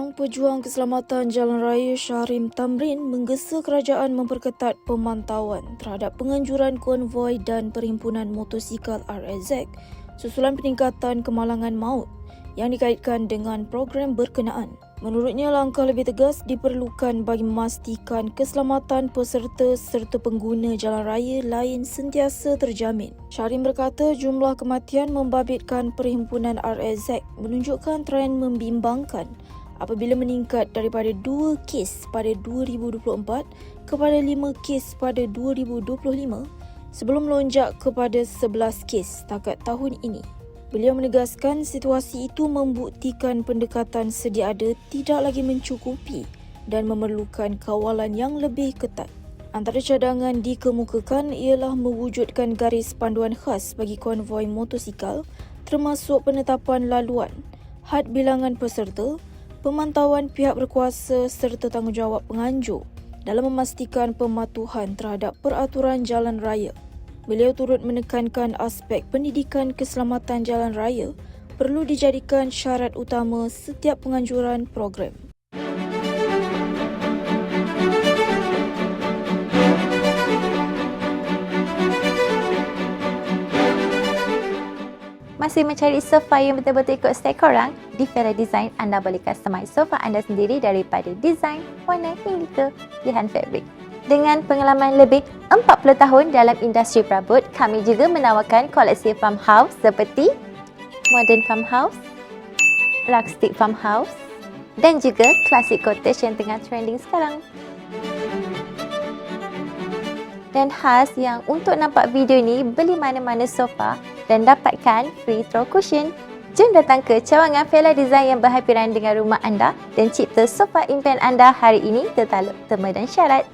Seorang pejuang keselamatan jalan raya Shahrim Tamrin menggesa kerajaan memperketat pemantauan terhadap penganjuran konvoi dan perhimpunan motosikal RSZ susulan peningkatan kemalangan maut yang dikaitkan dengan program berkenaan. Menurutnya, langkah lebih tegas diperlukan bagi memastikan keselamatan peserta serta pengguna jalan raya lain sentiasa terjamin. Shahrim berkata jumlah kematian membabitkan perhimpunan RSZ menunjukkan trend membimbangkan apabila meningkat daripada 2 kes pada 2024 kepada 5 kes pada 2025 sebelum melonjak kepada 11 kes setakat tahun ini. Beliau menegaskan situasi itu membuktikan pendekatan sedia ada tidak lagi mencukupi dan memerlukan kawalan yang lebih ketat. Antara cadangan dikemukakan ialah mewujudkan garis panduan khas bagi konvoi motosikal termasuk penetapan laluan, had bilangan peserta, pemantauan pihak berkuasa serta tanggungjawab penganjur dalam memastikan pematuhan terhadap peraturan jalan raya. Beliau turut menekankan aspek pendidikan keselamatan jalan raya perlu dijadikan syarat utama setiap penganjuran program. Masih mencari sofa yang betul-betul ikut style korang? Di Fela Design, anda boleh customize sofa anda sendiri daripada desain, warna hingga ke pilihan fabrik. Dengan pengalaman lebih 40 tahun dalam industri perabot, kami juga menawarkan koleksi farmhouse seperti modern farmhouse, rustic farmhouse dan juga classic cottage yang tengah trending sekarang. Dan khas yang untuk nampak video ni, beli mana-mana sofa dan dapatkan free throw cushion. Jom datang ke cawangan Fela Design yang berhampiran dengan rumah anda dan cipta sofa impian anda hari ini tertaluk terma dan syarat.